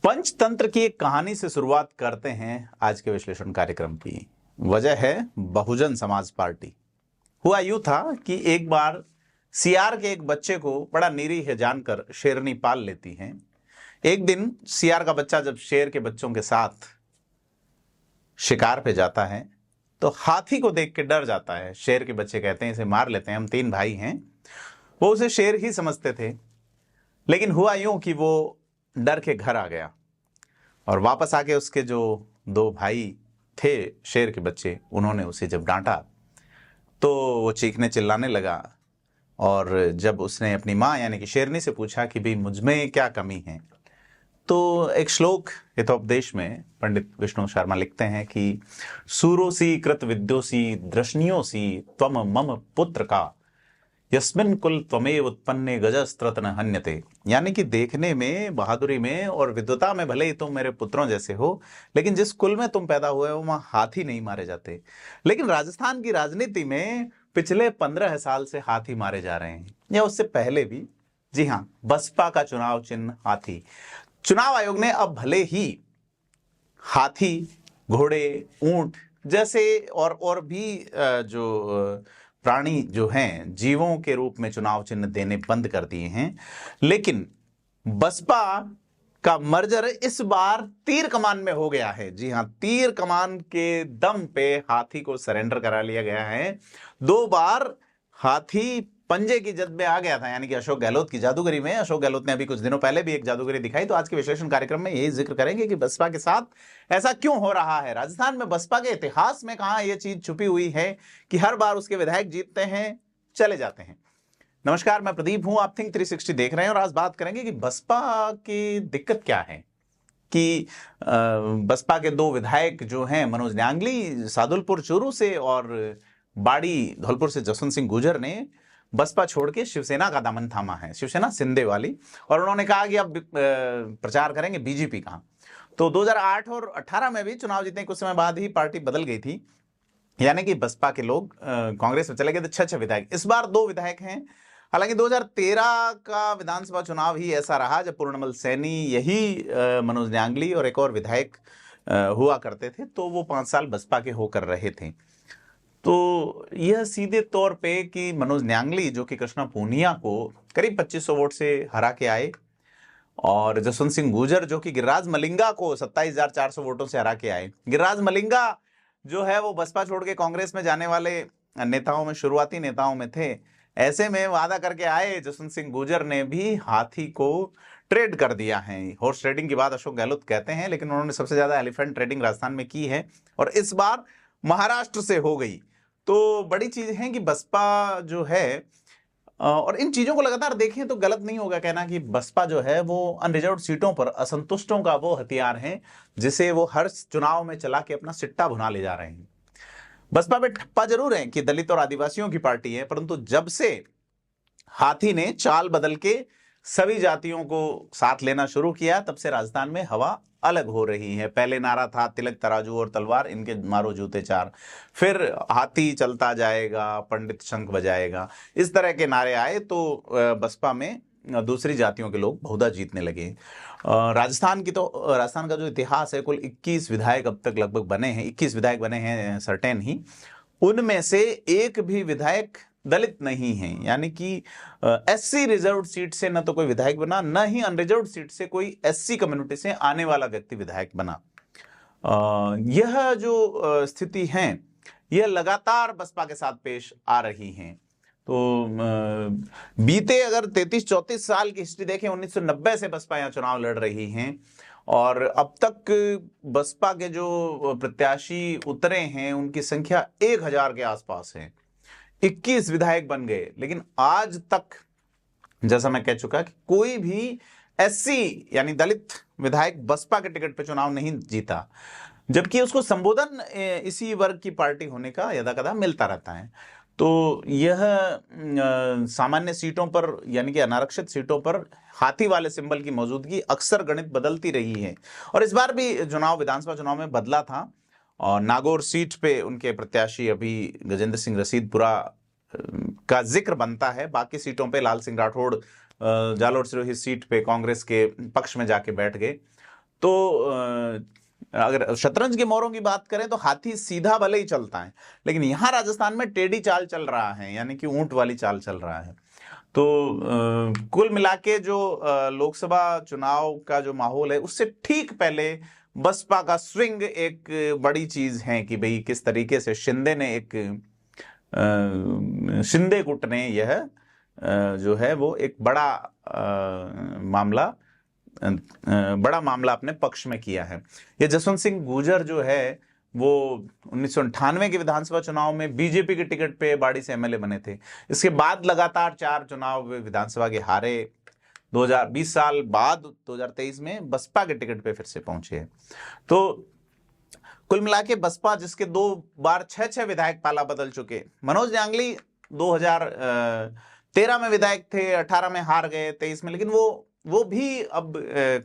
पंचतंत्र की एक कहानी से शुरुआत करते हैं आज के विश्लेषण कार्यक्रम की। वजह है बहुजन समाज पार्टी। हुआ यूं था कि एक बार सियार के एक बच्चे को बड़ा निरीह जानकर शेरनी पाल लेती हैं। एक दिन सियार का बच्चा जब शेर के बच्चों के साथ शिकार पे जाता है तो हाथी को देख के डर जाता है। शेर के बच्चे कहते हैं इसे मार लेते हैं, हम 3 भाई हैं। वो उसे शेर ही समझते थे, लेकिन हुआ यूं कि वो डर के घर आ गया और वापस आके उसके जो 2 भाई थे शेर के बच्चे, उन्होंने उसे जब डांटा तो वो चीखने चिल्लाने लगा। और जब उसने अपनी माँ यानी कि शेरनी से पूछा कि भाई मुझ में क्या कमी है, तो एक श्लोक हितोपदेश में पंडित विष्णु शर्मा लिखते हैं कि सूरोसी कृत विद्योसी दृशनियोसी त्वम मम पुत्र का यस्मिन कुल त्वमेव उत्पन्ने गजस्त्रतन हन्यते। यानी कि देखने में, बहादुरी में और विद्वता में भले ही तुम मेरे पुत्रों जैसे हो, लेकिन जिस कुल में तुम पैदा हुए हो वहां हाथी नहीं मारे जाते। लेकिन राजस्थान की राजनीति में पिछले 15 साल से हाथी मारे जा रहे हैं, या उससे पहले भी। जी हाँ, बसपा का चुनाव चिन्ह हाथी। चुनाव आयोग ने अब भले ही हाथी, घोड़े, ऊंट जैसे और भी जो प्राणी जो हैं जीवों के रूप में चुनाव चिन्ह देने बंद कर दिए हैं, लेकिन बसपा का मर्जर इस बार तीर कमान में हो गया है। जी हां, तीर कमान के दम पे हाथी को सरेंडर करा लिया गया है। 2 बार हाथी पंजे की जद में आ गया था, यानी कि अशोक गहलोत की जादूगरी में। अशोक गहलोत ने अभी कुछ दिनों पहले भी एक जादूगरी दिखाई। तो आज के विश्लेषण कार्यक्रम में यही जिक्र करेंगे कि बसपा के साथ ऐसा क्यों हो रहा है। राजस्थान में बसपा के इतिहास में कहां यह चीज छुपी हुई है कि हर बार उसके विधायक जीतते हैं, चले जाते हैं। नमस्कार, मैं प्रदीप हूं, आप थिंक 360 देख रहे हैं और आज बात करेंगे कि बसपा की दिक्कत क्या है। कि बसपा के 2 विधायक जो हैं, मनोज न्यांगली सादुलपुर चूरू से और बाड़ी धौलपुर से जसवंत सिंह गुर्जर ने बसपा छोड़ के शिवसेना का दामन थामा है, शिवसेना सिंधे वाली। और उन्होंने कहा कि अब प्रचार करेंगे बीजेपी का। तो 2008 और 18 में भी चुनाव जीतने कुछ समय बाद ही पार्टी बदल गई थी, यानी कि बसपा के लोग कांग्रेस में चले गए थे। 6 विधायक, इस बार 2 विधायक हैं। हालांकि 2013 का विधानसभा चुनाव ही ऐसा रहा जब पूर्णमल सैनी, यही मनोज न्यांगली और एक और विधायक हुआ करते थे, तो वो 5 साल बसपा के होकर रहे थे। तो यह सीधे तौर पे कि मनोज न्यांगली जो कि कृष्णा पूनिया को करीब 2500 वोट से हरा के आए, और जसवंत सिंह गुर्जर जो कि गिरिराज मलिंगा को 27,400 वोटों से हरा के आए। गिरिराज मलिंगा जो है वो बसपा छोड़ के कांग्रेस में जाने वाले नेताओं में, शुरुआती नेताओं में थे। ऐसे में वादा करके आए जसवंत सिंह गुर्जर ने भी हाथी को ट्रेड कर दिया है। हॉर्स ट्रेडिंग की बात अशोक गहलोत कहते हैं, लेकिन उन्होंने सबसे ज्यादा एलिफेंट ट्रेडिंग राजस्थान में की है और इस बार महाराष्ट्र से हो गई। तो बड़ी चीज है कि बसपा जो है, और इन चीजों को लगातार देखें तो गलत नहीं होगा कहना कि बसपा जो है वो अनरिजर्व सीटों पर असंतुष्टों का वो हथियार है जिसे वो हर चुनाव में चला के अपना सिट्टा भुना ले जा रहे हैं। बसपा में ठप्पा जरूर है कि दलित और आदिवासियों की पार्टी है, परंतु जब से हाथी ने चाल बदल के सभी जातियों को साथ लेना शुरू किया, तब से राजस्थान में हवा अलग हो रही है। पहले नारा था तिलक तराजू और तलवार, इनके मारो जूते 4। फिर हाथी चलता जाएगा, पंडित शंख बजाएगा, इस तरह के नारे आए। तो बसपा में दूसरी जातियों के लोग बहुधा जीतने लगे। राजस्थान का जो इतिहास है, कुल 21 विधायक अब तक लगभग बने हैं। 21 विधायक बने हैं सर्टेन ही, उनमें से एक भी विधायक दलित नहीं है। यानी कि एससी रिजर्व सीट से न तो कोई विधायक बना, न ही अनरिजर्व सीट से कोई एससी कम्युनिटी से आने वाला व्यक्ति विधायक बना। यह जो स्थिति है, यह लगातार बसपा के साथ पेश आ रही है। तो बीते अगर 33-34 साल की हिस्ट्री देखें, 1990 से बसपा यहाँ चुनाव लड़ रही हैं और अब तक बसपा के जो प्रत्याशी उतरे हैं उनकी संख्या 1000 के आसपास है। 21 विधायक बन गए, लेकिन आज तक जैसा मैं कह चुका कि कोई भी एससी यानी दलित विधायक बसपा के टिकट पे चुनाव नहीं जीता, जबकि उसको संबोधन इसी वर्ग की पार्टी होने का यदा कदा मिलता रहता है। तो यह सामान्य सीटों पर यानी कि अनारक्षित सीटों पर हाथी वाले सिंबल की मौजूदगी अक्सर गणित बदलती रही है और इस बार भी विधानसभा चुनाव में बदला था। और नागौर सीट पे उनके प्रत्याशी अभी गजेंद्र सिंह रसीदपुरा का जिक्र बनता है। बाकी सीटों पे लाल सिंह राठौड़ जालोर सिरोही सीट पे कांग्रेस के पक्ष में जाके बैठ गए। तो अगर शतरंज के मोरों की बात करें तो हाथी सीधा भले ही चलता है, लेकिन यहां राजस्थान में टेढ़ी चाल चल रहा है, यानी कि ऊंट वाली चाल चल रहा है। तो कुल मिला के जो लोकसभा चुनाव का जो माहौल है, उससे ठीक पहले बसपा का स्विंग एक बड़ी चीज है कि भाई किस तरीके से शिंदे गुट ने यह जो है वो एक बड़ा मामला अपने पक्ष में किया है। ये जसवंत सिंह गुर्जर जो है वो 1998 के विधानसभा चुनाव में बीजेपी के टिकट पे बाड़ी से एमएलए बने थे। इसके बाद लगातार 4 चुनाव विधानसभा के हारे। 2020 साल बाद 2023 में बसपा के टिकट पे फिर से पहुंचे। तो कुल मिला के बसपा, जिसके 2 बार 6 विधायक पाला बदल चुके, मनोज जांगली 2013 में विधायक थे, 18 में हार गए, 23 में, लेकिन वो भी अब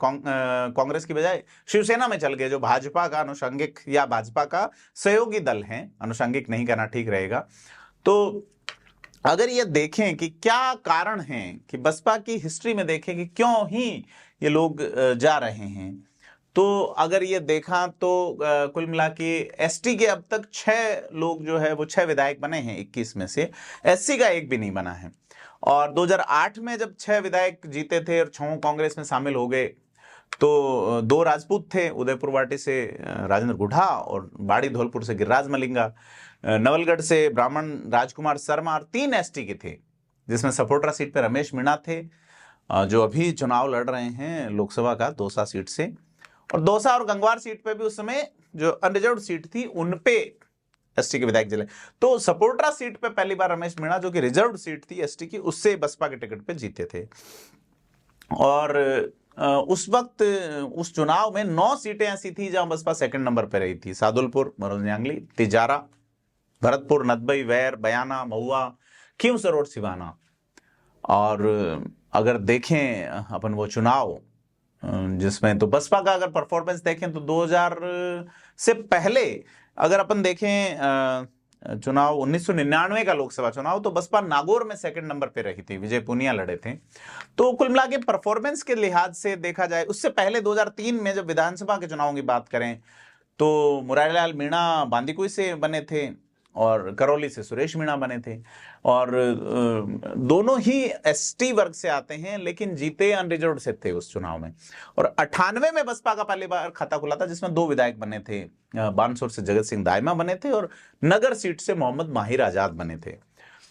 कांग्रेस की बजाय शिवसेना में चल गए, जो भाजपा का अनुषंगिक या भाजपा का सहयोगी दल है, अनुषंगिक नहीं कहना ठीक रहेगा। तो अगर ये देखें कि क्या कारण है कि बसपा की हिस्ट्री में देखें कि क्यों ही ये लोग जा रहे हैं, तो अगर ये देखा तो कुल मिला के एसटी के अब तक 6 लोग जो है वो 6 विधायक बने हैं 21 में से, एससी का एक भी नहीं बना है। और 2008 में जब 6 विधायक जीते थे और 6 कांग्रेस में शामिल हो गए, तो 2 राजपूत थे, उदयपुर वाटी से राजेंद्र गुढ़ा और बाड़ी धौलपुर से गिरिराज मलिंगा, नवलगढ़ से ब्राह्मण राजकुमार शर्मा, और 3 एसटी के थे, जिसमें सपोटरा सीट पर रमेश मीणा थे, जो अभी चुनाव लड़ रहे हैं लोकसभा का दौसा सीट से। और दौसा और गंगवार सीट पे भी उस समय जो अनरिजर्व्ड सीट थी उन पे एसटी के विधायक जिले। तो सपोटरा सीट पे पहली बार रमेश मीणा, जो कि रिजर्व्ड सीट थी एसटी की, उससे बसपा के टिकट पे जीते थे। और उस वक्त उस चुनाव में 9 सीटें ऐसी थी जहां बसपा सेकंड नंबर पे रही थी। सादुलपुर, मनोज जांगली, तिजारा, भरतपुर, नदबई, वैर, बयाना, महुआ, खींवसर और सिवाना। और अगर देखें अपन वो चुनाव जिसमें, तो बसपा का अगर परफॉर्मेंस देखें तो 2000 से पहले अगर अपन देखें चुनाव 1999 का लोकसभा चुनाव, तो बसपा नागौर में सेकंड नंबर पे रही थी, विजय पुनिया लड़े थे। तो कुल मिला के परफॉर्मेंस के लिहाज से देखा जाए, उससे पहले 2003 में जब विधानसभा के चुनावों की बात करें तो मुरारीलाल मीणा बांदीकुई से बने थे और करौली से सुरेश मीणा बने थे, और दोनों ही एसटी वर्ग से आते हैं, लेकिन जीते अनरिजर्व्ड से थे उस चुनाव में। और 98 में बसपा का पहली बार खाता खुला था, जिसमें 2 विधायक बने थे, बानसूर से जगत सिंह दाइमा बने थे और नगर सीट से मोहम्मद माहिर आजाद बने थे।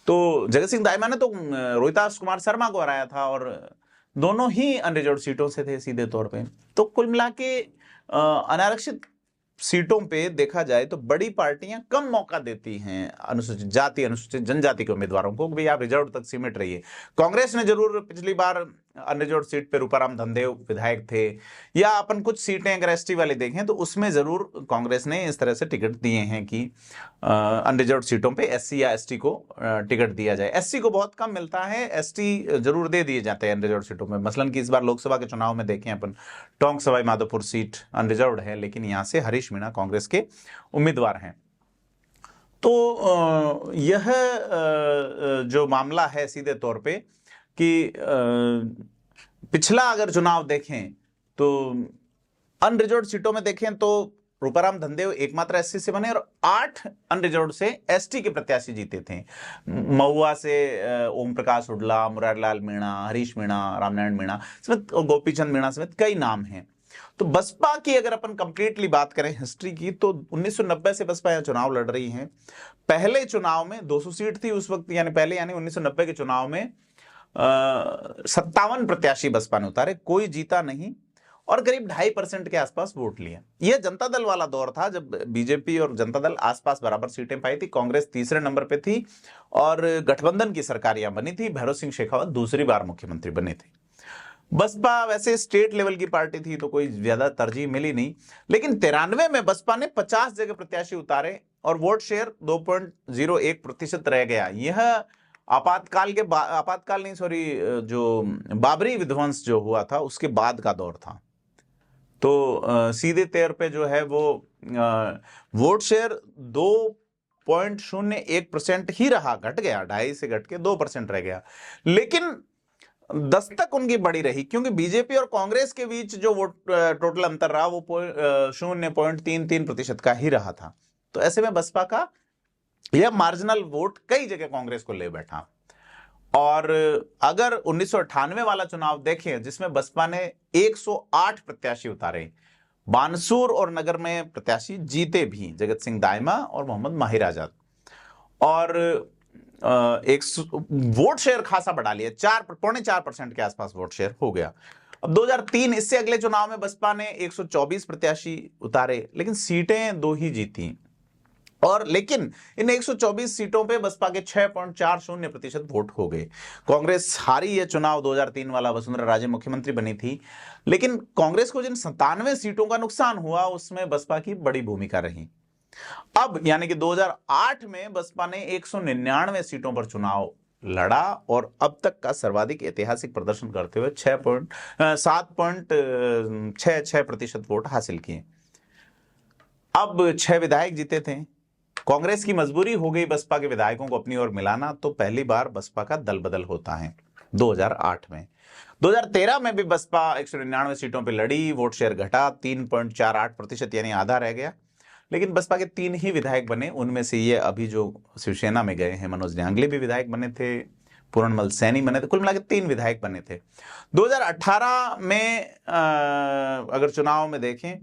तो जगत सिंह दाइमा ने तो रोहितास कुमार शर्मा को हराया था, और दोनों ही अनरिजर्व्ड सीटों से थे सीधे तौर पे। तो कुल मिला के अनारक्षित सीटों पे देखा जाए तो बड़ी पार्टियां कम मौका देती हैं अनुसूचित जाति, अनुसूचित जनजाति के उम्मीदवारों को, भाई आप रिजर्व तक सीमित रहिए। कांग्रेस ने जरूर पिछली बार अनरिजर्व सीट पे रूपाराम धनदेव विधायक थे, या अपन कुछ सीटें अगर एसटी वाली देखें तो उसमें जरूर कांग्रेस ने इस तरह से टिकट दिए हैं कि अनरिजर्व सीटों पे एससी या एसटी को टिकट दिया जाए। एससी को बहुत कम मिलता है, एसटी जरूर दे दिए जाते हैं अनरिजर्व सीटों में। मसलन कि इस बार लोकसभा के चुनाव में देखें अपन, टोंक सवाई माधोपुर सीट अनरिजर्व्ड है, लेकिन यहां से हरीश मीणा कांग्रेस के उम्मीदवार हैं। तो यह जो मामला है सीधे तौर पे कि पिछला अगर चुनाव देखें तो अनरिजर्व्ड सीटों में देखें तो रूपाराम धनदेव एकमात्र एससी से बने और 8 अनरिजर्व्ड से एसटी के प्रत्याशी जीते थे। महुआ से ओम प्रकाश हुडला, मुरारीलाल मीणा, हरीश मीणा, रामनारायण मीणा समेत और गोपीचंद मीणा समेत कई नाम हैं। तो बसपा की अगर अपन कंप्लीटली बात करें हिस्ट्री की, तो 1990 से बसपा यहां चुनाव लड़ रही है। पहले चुनाव में 200 सीट थी उस वक्त, यानी पहले यानी 1990 के चुनाव में 57 प्रत्याशी बसपा ने उतारे, कोई जीता नहीं और करीब 2.5% के आसपास वोट लिया। यह जनता दल वाला दौर था जब बीजेपी और जनता दल आसपास बराबर सीटें पाई थी। कांग्रेस तीसरे नंबर पे थी और गठबंधन की सरकारियां बनी थी। भैरव सिंह शेखावत दूसरी बार मुख्यमंत्री बने थे। बसपा वैसे स्टेट लेवल की पार्टी थी तो कोई ज्यादा तरजीह मिली नहीं, लेकिन 93 में बसपा ने 50 जगह प्रत्याशी उतारे और वोट शेयर 2.01% रह गया। यह जो बाबरी विध्वंस जो हुआ था उसके बाद का दौर था। तो सीधे तौर पे जो है वो वोट शेयर 2.01% ही रहा, घट गया, 2.5 से घट के 2% रह गया। लेकिन दस्तक उनकी बड़ी रही, क्योंकि बीजेपी और कांग्रेस के बीच जो वोट टोटल अंतर रहा वो 0.33% का ही रहा था। तो ऐसे में बसपा का यह मार्जिनल वोट कई जगह कांग्रेस को ले बैठा। और अगर 1998 वाला चुनाव देखें जिसमें बसपा ने 108 प्रत्याशी उतारे, बानसूर और नगर में प्रत्याशी जीते भी, जगत सिंह दाइमा और मोहम्मद माहिर आजाद, और एक वोट शेयर खासा बढ़ा लिया, 4.4% के आसपास वोट शेयर हो गया। अब 2003 इससे अगले चुनाव में बसपा ने 124 प्रत्याशी उतारे, लेकिन सीटें 2 ही जीती। और लेकिन इन 124 सीटों पे बसपा के 6.40% वोट हो गए। कांग्रेस हारी यह चुनाव 2003 वाला, वसुंधरा राजे मुख्यमंत्री बनी थी, लेकिन कांग्रेस को जिन 97 सीटों का नुकसान हुआ उसमें बसपा की बड़ी भूमिका रही। अब यानी कि 2008 में बसपा ने 199 सीटों पर चुनाव लड़ा और अब तक का सर्वाधिक ऐतिहासिक प्रदर्शन करते हुए 7.66% वोट हासिल किए। अब 6 विधायक जीते थे। कांग्रेस की मजबूरी हो गई बसपा के विधायकों को अपनी ओर मिलाना, तो पहली बार बसपा का दल बदल होता है 2008 में। 2013 में भी बसपा 199 सीटों पर लड़ी, वोट शेयर घटा 3.48% यानी आधा रह गया, लेकिन बसपा के 3 ही विधायक बने। उनमें से ये अभी जो शिवसेना में गए हैं मनोज न्यांगले भी विधायक बने थे, पूरणमल सैनी बने थे, कुल मिलाकर 3 विधायक बने थे। 2018 में अगर चुनाव में देखें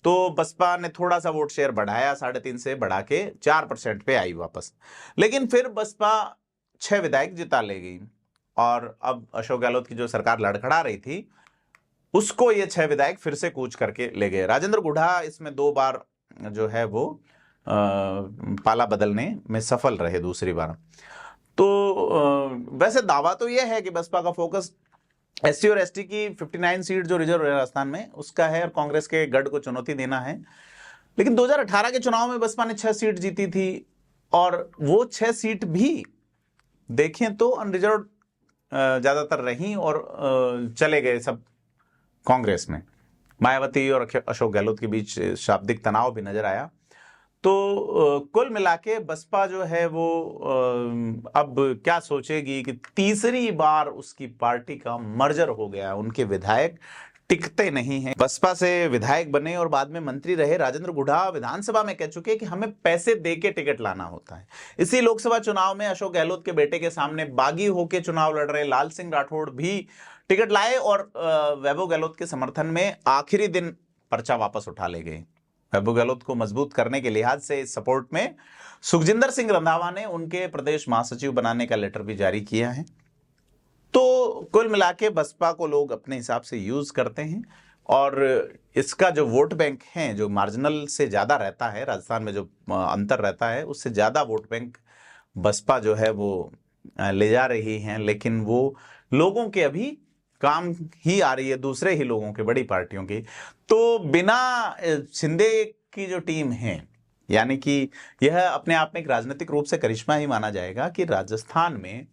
तो बसपा ने थोड़ा सा वोट शेयर बढ़ाया, 3.5 से बढ़ा के 4% पे आई वापस, लेकिन फिर बसपा 6 विधायक जिता ले गई। और अब अशोक गहलोत की जो सरकार लड़खड़ा रही थी उसको ये 6 विधायक फिर से कूच करके ले गए। राजेंद्र गुढ़ा इसमें 2 बार जो है वो पाला बदलने में सफल रहे दूसरी बार। तो वैसे दावा तो यह है कि बसपा का फोकस एससी और एसटी की 59 सीट जो रिजर्व है राजस्थान में उसका है और कांग्रेस के गढ़ को चुनौती देना है। लेकिन 2018 के चुनाव में बसपा ने 6 सीट जीती थी और वो 6 सीट भी देखें तो अनरिजर्व ज्यादातर रही और चले गए सब कांग्रेस में। मायावती और अशोक गहलोत के बीच शाब्दिक तनाव भी नजर आया। तो कुल मिलाके बसपा जो है वो अब क्या सोचेगी कि तीसरी बार उसकी पार्टी का मर्जर हो गया, उनके विधायक टिकते नहीं हैं। बसपा से विधायक बने और बाद में मंत्री रहे राजेंद्र गुढ़ा विधानसभा में कह चुके कि हमें पैसे देके टिकट लाना होता है। इसी लोकसभा चुनाव में अशोक गहलोत के बेटे के सामने बागी होकर चुनाव लड़ रहे लाल सिंह राठौड़ भी टिकट लाए और वैभव गहलोत के समर्थन में आखिरी दिन पर्चा वापस उठा ले गए। वैभव गहलोत को मजबूत करने के लिहाज से इस सपोर्ट में सुखजिंदर सिंह रंधावा ने उनके प्रदेश महासचिव बनाने का लेटर भी जारी किया है। तो कुल मिला के बसपा को लोग अपने हिसाब से यूज करते हैं और इसका जो वोट बैंक है जो मार्जिनल से ज्यादा रहता है, राजस्थान में जो अंतर रहता है उससे ज्यादा वोट बैंक बसपा जो है वो ले जा रही है, लेकिन वो लोगों के अभी काम ही आ रही है, दूसरे ही लोगों के, बड़ी पार्टियों की। तो बिना शिंदे की जो टीम है, यानी कि यह अपने आप में एक राजनीतिक रूप से करिश्मा ही माना जाएगा कि राजस्थान में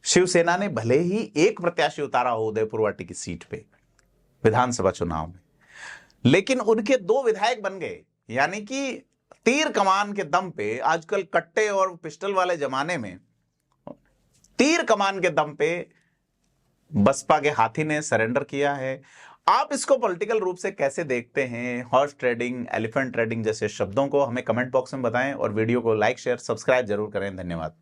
शिवसेना ने भले ही एक प्रत्याशी उतारा हो उदयपुरवाटी की सीट पे विधानसभा चुनाव में, लेकिन उनके 2 विधायक बन गए। यानी कि तीर कमान के दम पे, आजकल कट्टे और पिस्टल वाले जमाने में तीर कमान के दम पे बसपा के हाथी ने सरेंडर किया है। आप इसको पॉलिटिकल रूप से कैसे देखते हैं? हॉर्स ट्रेडिंग, एलिफेंट ट्रेडिंग जैसे शब्दों को हमें कमेंट बॉक्स में बताएं और वीडियो को लाइक, शेयर, सब्सक्राइब जरूर करें। धन्यवाद।